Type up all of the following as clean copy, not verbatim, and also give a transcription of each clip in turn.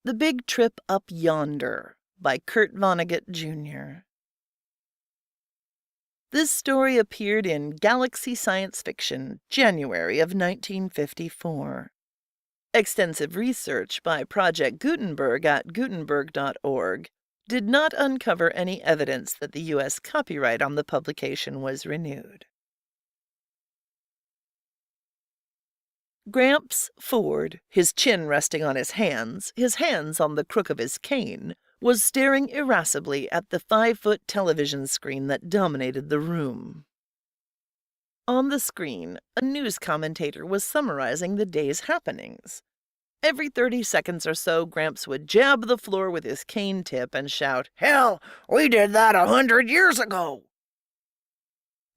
The Big Trip Up Yonder by Kurt Vonnegut, Jr. This story appeared in Galaxy Science Fiction, January of 1954. Extensive research by Project Gutenberg at Gutenberg.org did not uncover any evidence that the U.S. copyright on the publication was renewed. Gramps Ford, his chin resting on his hands on the crook of his cane, was staring irascibly at the 5-foot television screen that dominated the room. On the screen, a news commentator was summarizing the day's happenings. Every 30 seconds or so, Gramps would jab the floor with his cane tip and shout, "Hell, we did that 100 years ago!"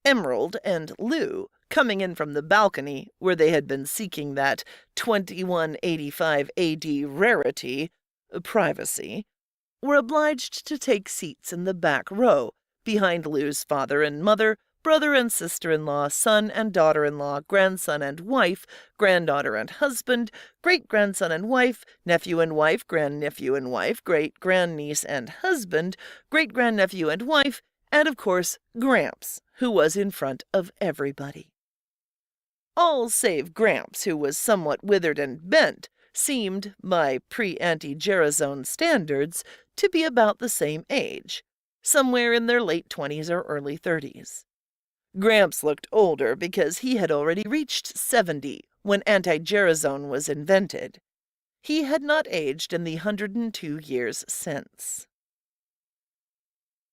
Emerald and Lou, coming in from the balcony where they had been seeking that 2185 AD rarity, privacy, were obliged to take seats in the back row, behind Lou's father and mother, brother and sister-in-law, son and daughter-in-law, grandson and wife, granddaughter and husband, great-grandson and wife, nephew and wife, grandnephew and wife, great-grandniece and husband, great-grandnephew and wife, and, of course, Gramps, who was in front of everybody. All save Gramps, who was somewhat withered and bent, seemed, by pre-anti-Gerasone standards, to be about the same age, somewhere in their late 20s or early 30s. Gramps looked older because he had already reached 70 when anti-Gerasone was invented. He had not aged in the 102 years since.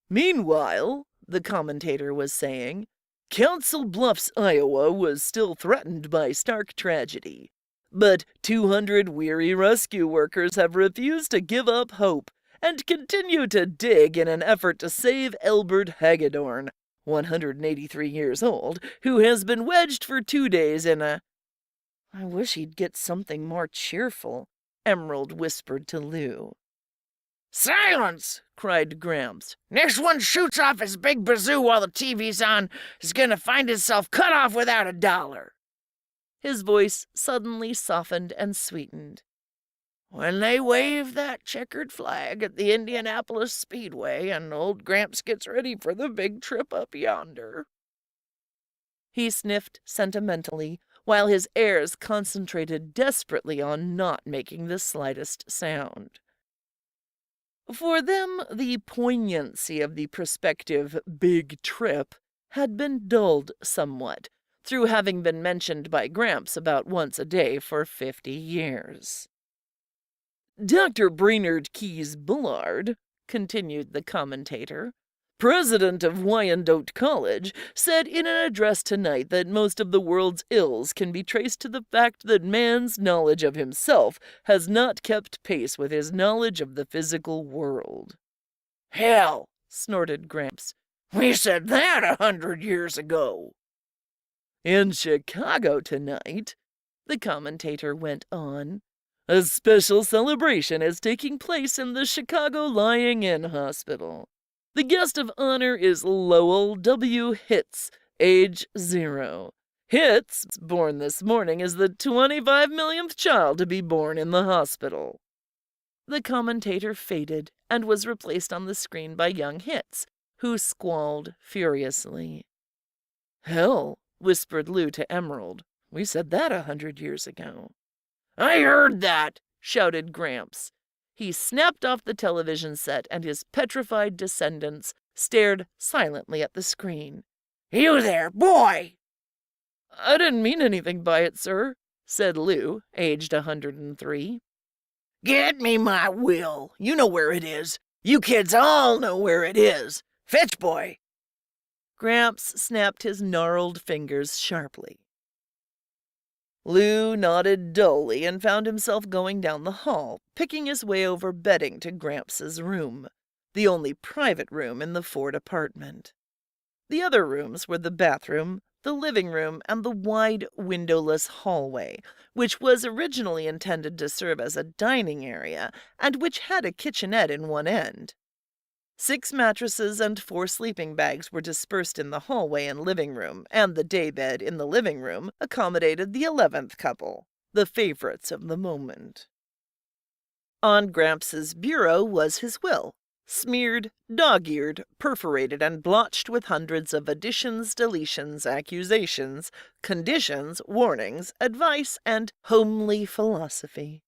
"Meanwhile," the commentator was saying, "Council Bluffs, Iowa was still threatened by stark tragedy. But 200 weary rescue workers have refused to give up hope and continue to dig in an effort to save Elbert Hagedorn, 183 years old, who has been wedged for 2 days in a—" "I wish he'd get something more cheerful," Emerald whispered to Lou. "Silence!" cried Gramps. "Next one shoots off his big bazoo while the TV's on is gonna find himself cut off without $1. His voice suddenly softened and sweetened. "When they wave that checkered flag at the Indianapolis Speedway and old Gramps gets ready for the big trip up yonder." He sniffed sentimentally, while his heirs concentrated desperately on not making the slightest sound. For them, the poignancy of the prospective big trip had been dulled somewhat, through having been mentioned by Gramps about once a day for 50 years. "Dr. Brainerd Keyes Bullard," continued the commentator, "president of Wyandotte College, said in an address tonight that most of the world's ills can be traced to the fact that man's knowledge of himself has not kept pace with his knowledge of the physical world." "Hell," snorted Gramps, "we said that 100 years ago." "In Chicago tonight," the commentator went on, "a special celebration is taking place in the Chicago Lying-In Hospital. The guest of honor is Lowell W. Hitz, age 0. Hitz, born this morning, is the 25 millionth child to be born in the hospital." The commentator faded and was replaced on the screen by young Hitz, who squalled furiously. "Hell," whispered Lou to Emerald, "we said that 100 years ago." "I heard that!" shouted Gramps. He snapped off the television set, and his petrified descendants stared silently at the screen. "You there, boy!" "I didn't mean anything by it, sir," said Lou, aged 103. "Get me my will. You know where it is. You kids all know where it is. Fetch, boy!" Gramps snapped his gnarled fingers sharply. Lou nodded dully and found himself going down the hall, picking his way over bedding to Gramps' room, the only private room in the Ford apartment. The other rooms were the bathroom, the living room, and the wide, windowless hallway, which was originally intended to serve as a dining area and which had a kitchenette in one end. 6 mattresses and 4 sleeping bags were dispersed in the hallway and living room, and the daybed in the living room accommodated the 11th couple, the favorites of the moment. On Gramps' bureau was his will, smeared, dog-eared, perforated, and blotched with hundreds of additions, deletions, accusations, conditions, warnings, advice, and homely philosophy.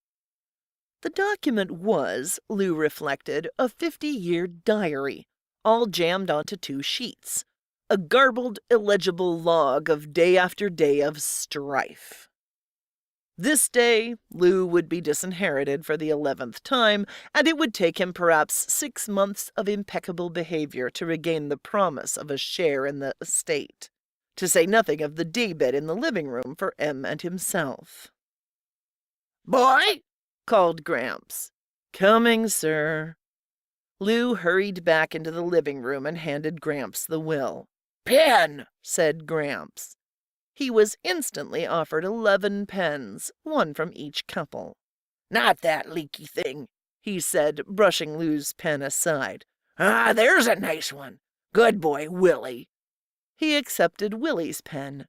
The document was, Lou reflected, a 50-year diary, all jammed onto 2 sheets. A garbled, illegible log of day after day of strife. This day, Lou would be disinherited for the 11th time, and it would take him perhaps 6 months of impeccable behavior to regain the promise of a share in the estate, to say nothing of the daybed in the living room for Em and himself. "Boy!" called Gramps. "Coming, sir." Lou hurried back into the living room and handed Gramps the will. "Pen!" said Gramps. He was instantly offered 11 pens, 1 from each couple. "Not that leaky thing," he said, brushing Lou's pen aside. "Ah, there's a nice one. Good boy, Willie." He accepted Willie's pen.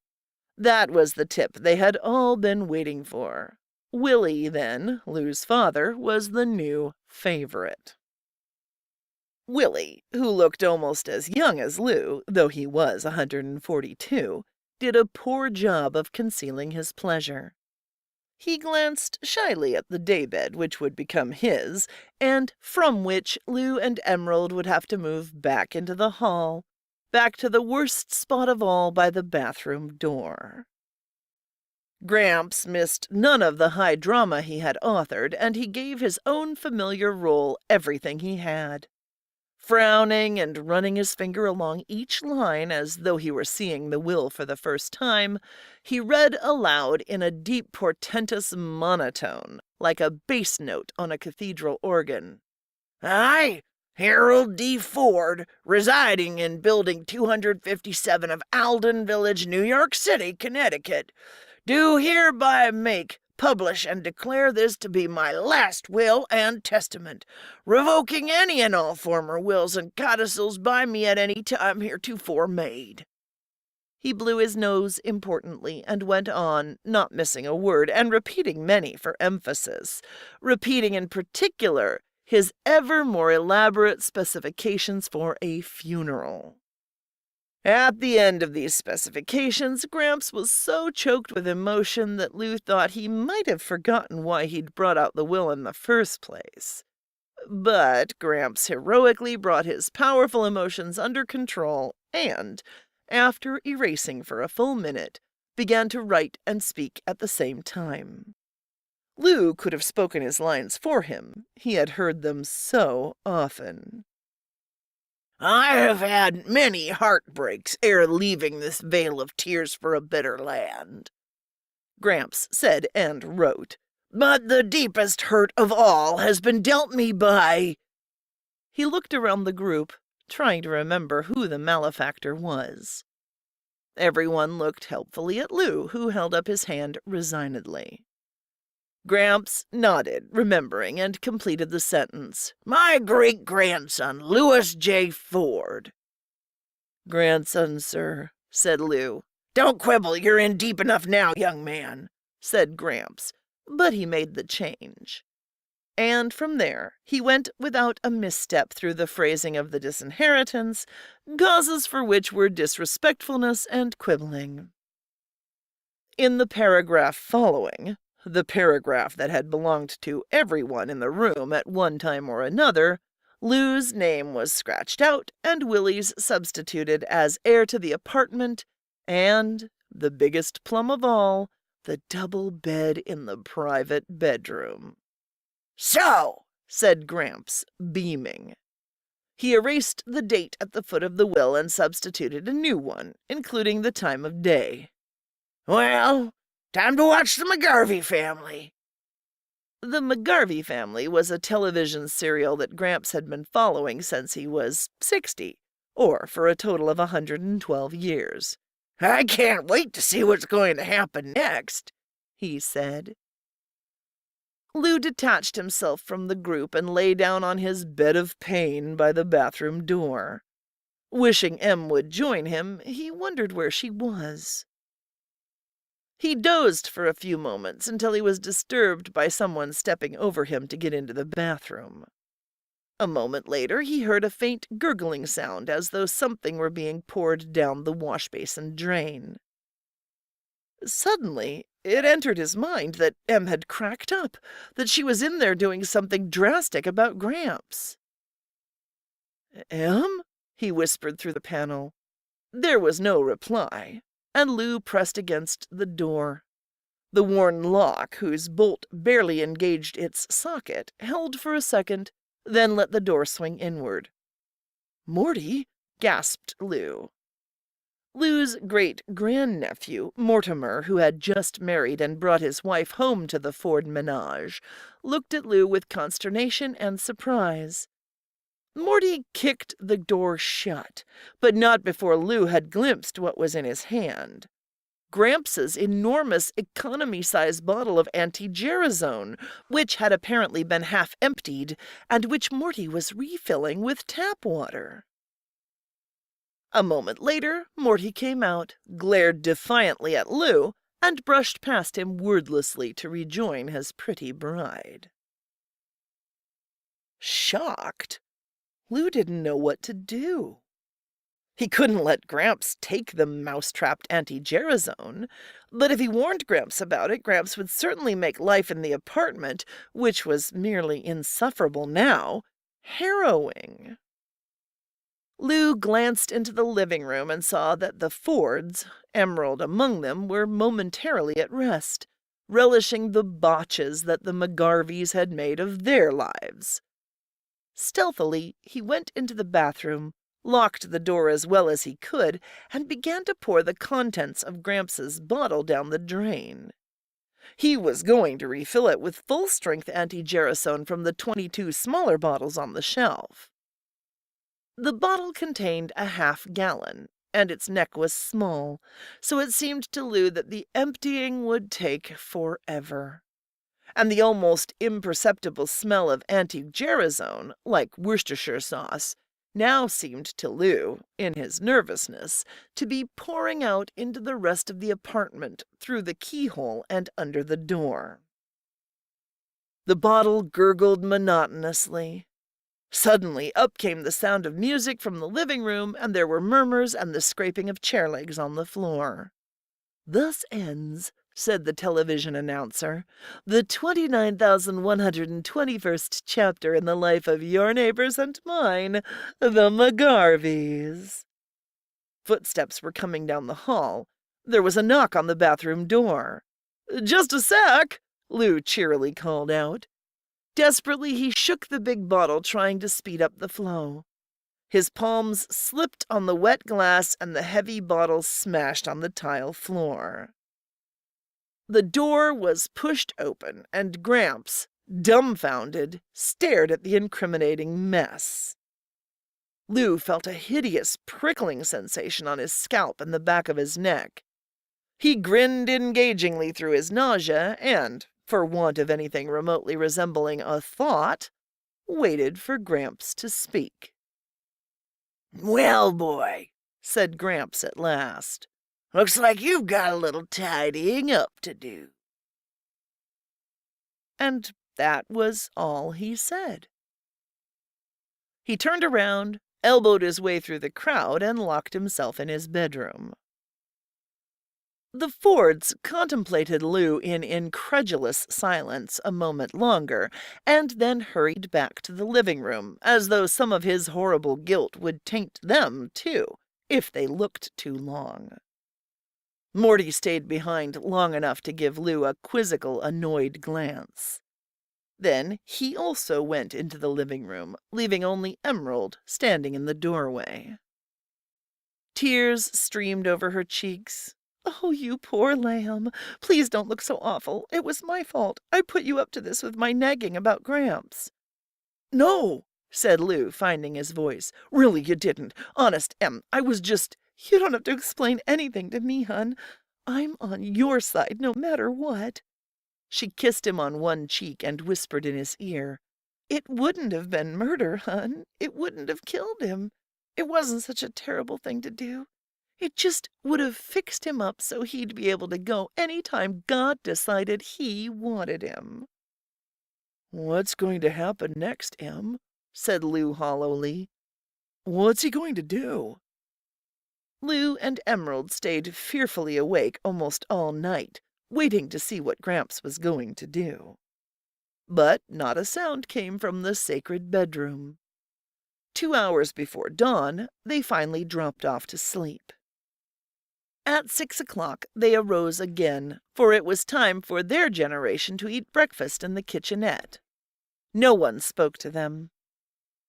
That was the tip they had all been waiting for. Willie, then, Lou's father, was the new favorite. Willie, who looked almost as young as Lou, though he was 142, did a poor job of concealing his pleasure. He glanced shyly at the daybed which would become his, and from which Lou and Emerald would have to move back into the hall, back to the worst spot of all by the bathroom door. Gramps missed none of the high drama he had authored, and he gave his own familiar role everything he had. Frowning and running his finger along each line as though he were seeing the will for the first time, he read aloud in a deep portentous monotone, like a bass note on a cathedral organ. "I, Harold D. Ford, residing in Building 257 of Alden Village, New York City, Connecticut, do hereby make, publish, and declare this to be my last will and testament, revoking any and all former wills and codicils by me at any time heretofore made." He blew his nose importantly and went on, not missing a word, and repeating many for emphasis, repeating in particular his ever more elaborate specifications for a funeral. At the end of these specifications, Gramps was so choked with emotion that Lou thought he might have forgotten why he'd brought out the will in the first place. But Gramps heroically brought his powerful emotions under control and, after erasing for a full minute, began to write and speak at the same time. Lou could have spoken his lines for him. He had heard them so often. "I have had many heartbreaks ere leaving this vale of tears for a bitter land," Gramps said and wrote, "but the deepest hurt of all has been dealt me by—" He looked around the group, trying to remember who the malefactor was. Everyone looked helpfully at Lou, who held up his hand resignedly. Gramps nodded, remembering, and completed the sentence. "My great-grandson, Louis J. Ford." "Grandson, sir," said Lou. "Don't quibble, you're in deep enough now, young man," said Gramps, but he made the change. And from there, he went without a misstep through the phrasing of the disinheritance, causes for which were disrespectfulness and quibbling. In the paragraph following, the paragraph that had belonged to everyone in the room at one time or another, Lou's name was scratched out and Willie's substituted as heir to the apartment, and, the biggest plum of all, the double bed in the private bedroom. "So," said Gramps, beaming. He erased the date at the foot of the will and substituted a new one, including the time of day. "Well, time to watch the McGarvey Family." The McGarvey Family was a television serial that Gramps had been following since he was 60, or for a total of 112 years. "I can't wait to see what's going to happen next," he said. Lou detached himself from the group and lay down on his bed of pain by the bathroom door. Wishing Em would join him, he wondered where she was. He dozed for a few moments until he was disturbed by someone stepping over him to get into the bathroom. A moment later, he heard a faint gurgling sound as though something were being poured down the washbasin drain. Suddenly, it entered his mind that Em had cracked up, that she was in there doing something drastic about Gramps. "Em?" he whispered through the panel. There was no reply, and Lou pressed against the door. The worn lock, whose bolt barely engaged its socket, held for a second, then let the door swing inward. "Morty?" gasped Lou. Lou's great-grandnephew, Mortimer, who had just married and brought his wife home to the Ford menage, looked at Lou with consternation and surprise. Morty kicked the door shut, but not before Lou had glimpsed what was in his hand. Gramps' enormous economy-size bottle of anti-gerasone, which had apparently been half emptied, and which Morty was refilling with tap water. A moment later, Morty came out, glared defiantly at Lou, and brushed past him wordlessly to rejoin his pretty bride. Shocked, Lou didn't know what to do. He couldn't let Gramps take the mouse-trapped anti-gerasone, but if he warned Gramps about it, Gramps would certainly make life in the apartment, which was merely insufferable now, harrowing. Lou glanced into the living room and saw that the Fords, Emerald among them, were momentarily at rest, relishing the botches that the McGarveys had made of their lives. Stealthily, he went into the bathroom, locked the door as well as he could, and began to pour the contents of Gramps' bottle down the drain. He was going to refill it with full-strength anti-gerasone from the 22 smaller bottles on the shelf. The bottle contained a half-gallon, and its neck was small, so it seemed to Lou that the emptying would take forever. And the almost imperceptible smell of anti-gerasone, like Worcestershire sauce, now seemed to Lou, in his nervousness, to be pouring out into the rest of the apartment through the keyhole and under the door. The bottle gurgled monotonously. Suddenly, up came the sound of music from the living room, and there were murmurs and the scraping of chair legs on the floor. "Thus ends," said the television announcer, "the 29,121st chapter in the life of your neighbors and mine, the McGarveys." Footsteps were coming down the hall. There was a knock on the bathroom door. "Just a sec," Lou cheerily called out. Desperately, he shook the big bottle, trying to speed up the flow. His palms slipped on the wet glass, and the heavy bottle smashed on the tile floor. The door was pushed open, and Gramps, dumbfounded, stared at the incriminating mess. Lou felt a hideous prickling sensation on his scalp and the back of his neck. He grinned engagingly through his nausea and, for want of anything remotely resembling a thought, waited for Gramps to speak. "Well, boy," said Gramps at last, "looks like you've got a little tidying up to do." And that was all he said. He turned around, elbowed his way through the crowd, and locked himself in his bedroom. The Fords contemplated Lou in incredulous silence a moment longer, and then hurried back to the living room, as though some of his horrible guilt would taint them, too, if they looked too long. Morty stayed behind long enough to give Lou a quizzical, annoyed glance. Then he also went into the living room, leaving only Emerald standing in the doorway. Tears streamed over her cheeks. "Oh, you poor lamb. Please don't look so awful. It was my fault. I put you up to this with my nagging about Gramps." "No," said Lou, finding his voice. "Really, you didn't. Honest, Em, I was just—" "You don't have to explain anything to me, hun. I'm on your side no matter what." She kissed him on one cheek and whispered in his ear, "It wouldn't have been murder, hun. It wouldn't have killed him. It wasn't such a terrible thing to do. It just would have fixed him up so he'd be able to go any time God decided he wanted him." "What's going to happen next, Em?" said Lou hollowly. "What's he going to do?" Lou and Emerald stayed fearfully awake almost all night, waiting to see what Gramps was going to do. But not a sound came from the sacred bedroom. 2 hours before dawn, they finally dropped off to sleep. At 6 o'clock, they arose again, for it was time for their generation to eat breakfast in the kitchenette. No one spoke to them.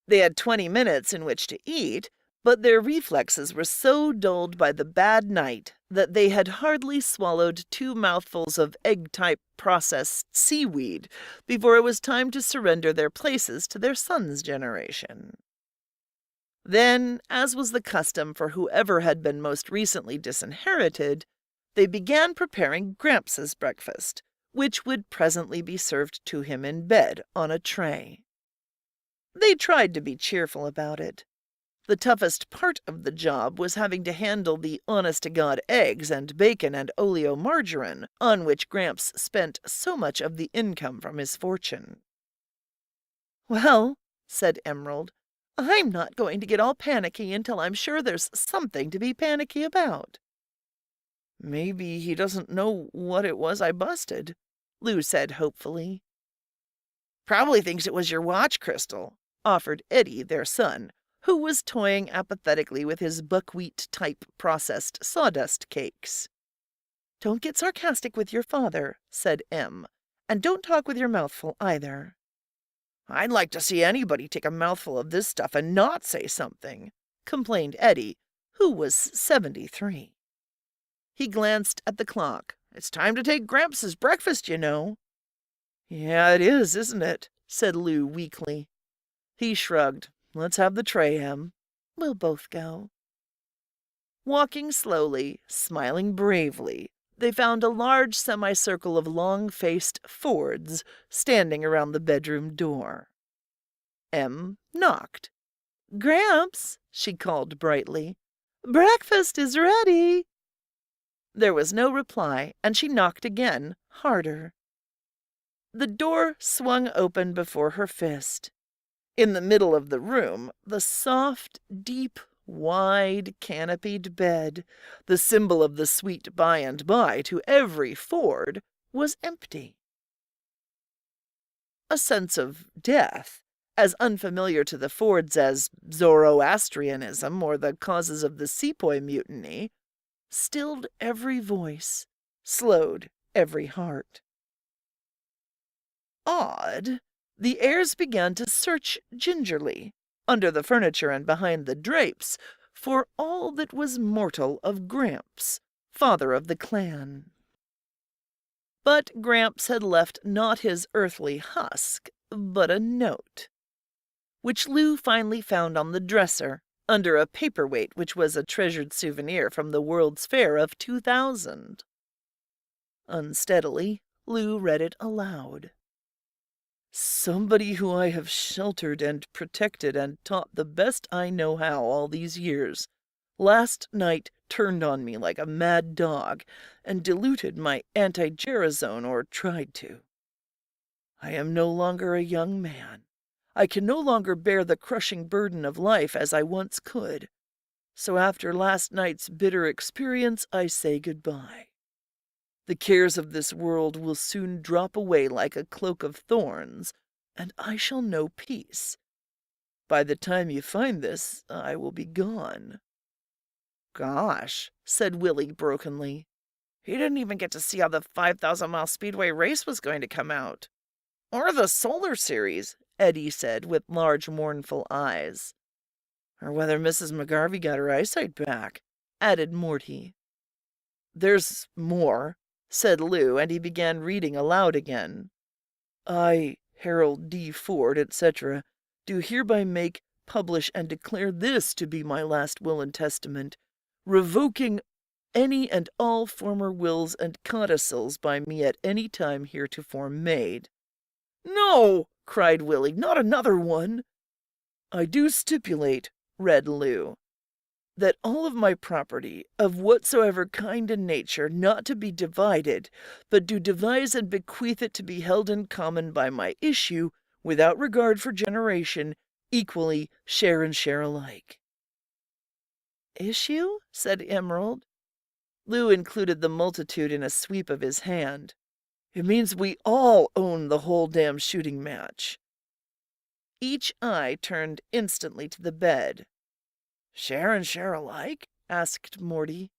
They had 20 minutes in which to eat, but their reflexes were so dulled by the bad night that they had hardly swallowed 2 mouthfuls of egg-type processed seaweed before it was time to surrender their places to their son's generation. Then, as was the custom for whoever had been most recently disinherited, they began preparing Gramps' breakfast, which would presently be served to him in bed on a tray. They tried to be cheerful about it. The toughest part of the job was having to handle the honest-to-God eggs and bacon and oleomargarine on which Gramps spent so much of the income from his fortune. "Well," said Emerald, "I'm not going to get all panicky until I'm sure there's something to be panicky about." "Maybe he doesn't know what it was I busted," Lou said hopefully. "Probably thinks it was your watch crystal," offered Eddie, their son, who was toying apathetically with his buckwheat-type processed sawdust cakes. "Don't get sarcastic with your father," said Em, "and don't talk with your mouth full either." "I'd like to see anybody take a mouthful of this stuff and not say something," complained Eddie, who was 73. He glanced at the clock. "It's time to take Gramps' breakfast, you know." "Yeah, it is, isn't it?" said Lou weakly. He shrugged. "Let's have the tray, Em. We'll both go." Walking slowly, smiling bravely, they found a large semicircle of long-faced Fords standing around the bedroom door. Em knocked. "Gramps," she called brightly, "breakfast is ready." There was no reply, and she knocked again, harder. The door swung open before her fist. In the middle of the room, the soft, deep, wide, canopied bed, the symbol of the sweet by and by to every Ford, was empty. A sense of death, as unfamiliar to the Fords as Zoroastrianism or the causes of the Sepoy Mutiny, stilled every voice, slowed every heart. Odd, the heirs began to search gingerly, under the furniture and behind the drapes, for all that was mortal of Gramps, father of the clan. But Gramps had left not his earthly husk, but a note, which Lou finally found on the dresser, under a paperweight which was a treasured souvenir from the World's Fair of 2000. Unsteadily, Lou read it aloud. "Somebody who I have sheltered and protected and taught the best I know how all these years, last night turned on me like a mad dog and diluted my anti-gerasone, or tried to. I am no longer a young man. I can no longer bear the crushing burden of life as I once could. So after last night's bitter experience, I say goodbye. The cares of this world will soon drop away like a cloak of thorns, and I shall know peace. By the time you find this, I will be gone." "Gosh," said Willie brokenly. "He didn't even get to see how the 5,000-mile Speedway race was going to come out." "Or the Solar Series," Eddie said with large mournful eyes. "Or whether Mrs. McGarvey got her eyesight back," added Morty. "There's more," said Lou, and he began reading aloud again. "I, Harold D. Ford, etc., do hereby make, publish, and declare this to be my last will and testament, revoking any and all former wills and codicils by me at any time heretofore made." "No!" cried Willie. "Not another one!" "I do stipulate," read Lou, that all of my property, of whatsoever kind and nature, not to be divided, but do devise and bequeath it to be held in common by my issue, without regard for generation, equally share and share alike." "Issue?" said Emerald. Lou included the multitude in a sweep of his hand. "It means we all own the whole damn shooting match." Each eye turned instantly to the bed. "Share and share alike?" asked Morty.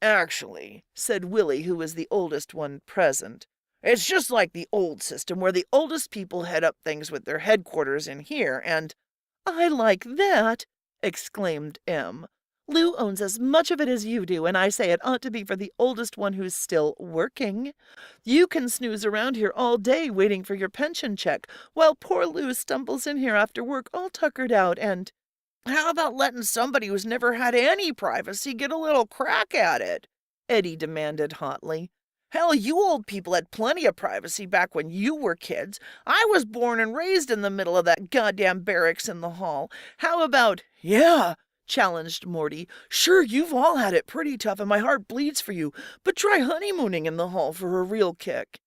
"Actually," said Willie, who was the oldest one present, "it's just like the old system where the oldest people head up things with their headquarters in here, and—" "I like that!" exclaimed Em. "Lou owns as much of it as you do, and I say it ought to be for the oldest one who's still working. You can snooze around here all day waiting for your pension check, while poor Lou stumbles in here after work all tuckered out and—" "How about letting somebody who's never had any privacy get a little crack at it?" Eddie demanded hotly. "Hell, you old people had plenty of privacy back when you were kids. I was born and raised in the middle of that goddamn barracks in the hall. How about—" "Yeah," challenged Morty. "Sure, you've all had it pretty tough, and my heart bleeds for you, but try honeymooning in the hall for a real kick."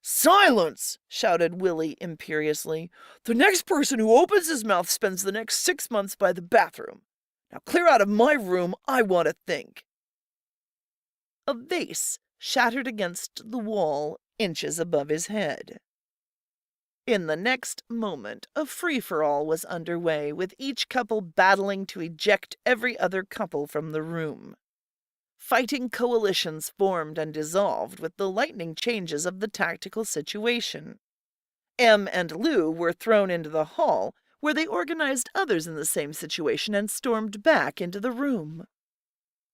"Silence!" shouted Willie imperiously. "The next person who opens his mouth spends the next 6 months by the bathroom. Now clear out of my room, I want to think." A vase shattered against the wall inches above his head. In the next moment, a free-for-all was underway, with each couple battling to eject every other couple from the room. Fighting coalitions formed and dissolved with the lightning changes of the tactical situation. Em and Lou were thrown into the hall, where they organized others in the same situation and stormed back into the room.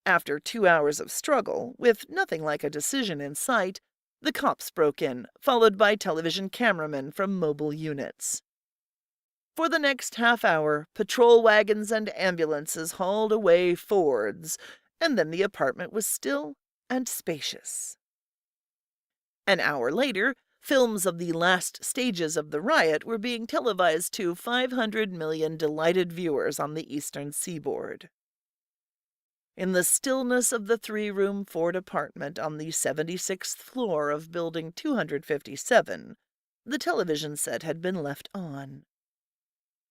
After 2 hours of struggle, with nothing like a decision in sight, the cops broke in, followed by television cameramen from mobile units. For the next half hour, patrol wagons and ambulances hauled away Fords, and then the apartment was still and spacious. An hour later, films of the last stages of the riot were being televised to 500 million delighted viewers on the eastern seaboard. In the stillness of the 3-room Ford apartment on the 76th floor of Building 257, the television set had been left on.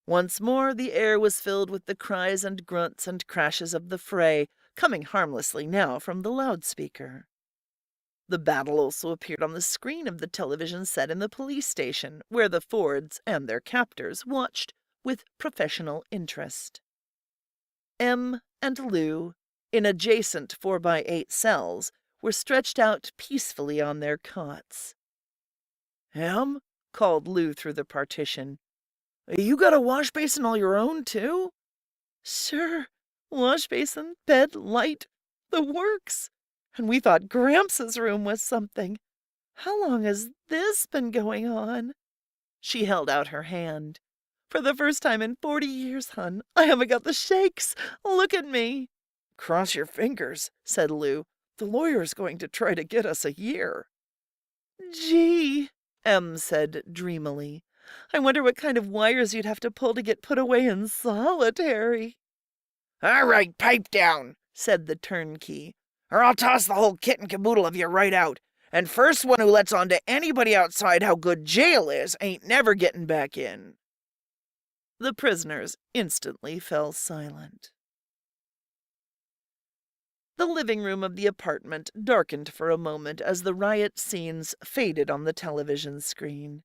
Once more the air was filled with the cries and grunts and crashes of the fray, coming harmlessly now from the loudspeaker. The battle also appeared on the screen of the television set in the police station, where the Fords and their captors watched with professional interest. Em and Lou, in adjacent 4x8 cells, were stretched out peacefully on their cots. "Em," called Lou through the partition, "you got a wash basin all your own, too?" "Sure. Wash basin, bed, light, the works. And we thought Gramps' room was something. How long has this been going on?" She held out her hand. "For the first time in 40 years, hon, I haven't got the shakes. Look at me." "Cross your fingers," said Lou. "The lawyer's going to try to get us a year." "Gee," Em said dreamily. "I wonder what kind of wires you'd have to pull to get put away in solitary." "All right, pipe down," said the turnkey, "or I'll toss the whole kit and caboodle of you right out. And first one who lets on to anybody outside how good jail is ain't never getting back in." The prisoners instantly fell silent. The living room of the apartment darkened for a moment as the riot scenes faded on the television screen.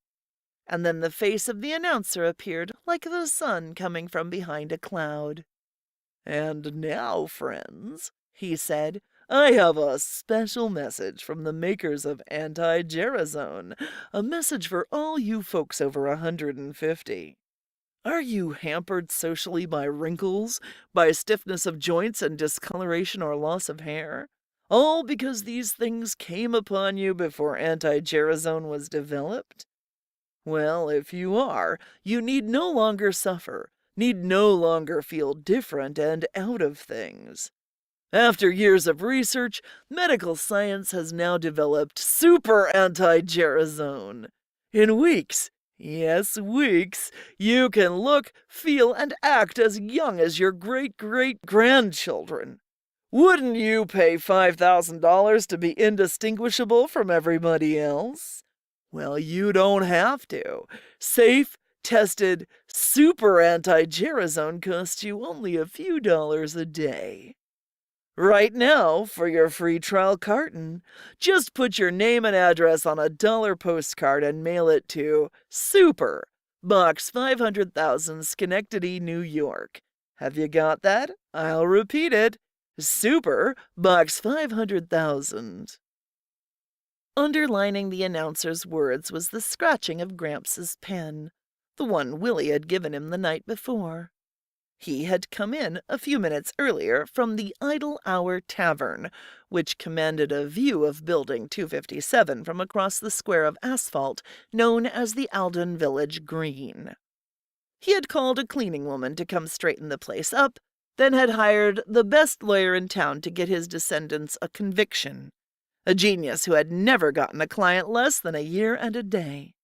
And then the face of the announcer appeared like the sun coming from behind a cloud. "And now, friends," he said, "I have a special message from the makers of anti-gerasone, a message for all you folks over 150. Are you hampered socially by wrinkles, by stiffness of joints and discoloration or loss of hair? All because these things came upon you before anti-gerasone was developed? Well, if you are, you need no longer suffer, need no longer feel different and out of things. After years of research, medical science has now developed super anti-gerasone. In weeks, Yes, weeks. You can look, feel, and act as young as your great-great-grandchildren. Wouldn't you pay $5,000 to be indistinguishable from everybody else? Well, you don't have to. Safe, tested, super anti-gerasone costs you only a few dollars a day. Right now, for your free trial carton, just put your name and address on a dollar postcard and mail it to Super, Box 500,000, Schenectady, New York. Have you got that? I'll repeat it. Super, Box 500,000. Underlining the announcer's words was the scratching of Gramps' pen, the one Willie had given him the night before. He had come in a few minutes earlier from the Idle Hour Tavern, which commanded a view of Building 257 from across the square of asphalt known as the Alden Village Green. He had called a cleaning woman to come straighten the place up, then had hired the best lawyer in town to get his descendants a conviction, a genius who had never gotten a client less than a year and a day.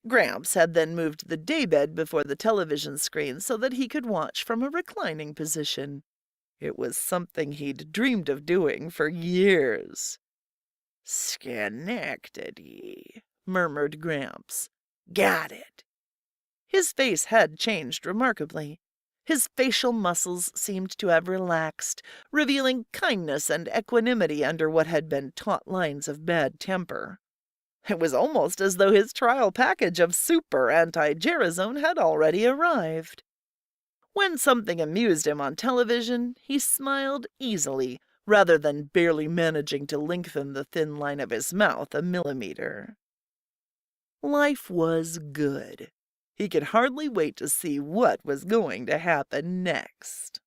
Gramps had then moved the daybed before the television screen so that he could watch from a reclining position. It was something he'd dreamed of doing for years. Schenectady, murmured Gramps. Got it. His face had changed remarkably. His facial muscles seemed to have relaxed, revealing kindness and equanimity under what had been taut lines of bad temper. It was almost as though his trial package of super anti-gerasone had already arrived. When something amused him on television, he smiled easily, rather than barely managing to lengthen the thin line of his mouth a millimeter. Life was good. He could hardly wait to see what was going to happen next.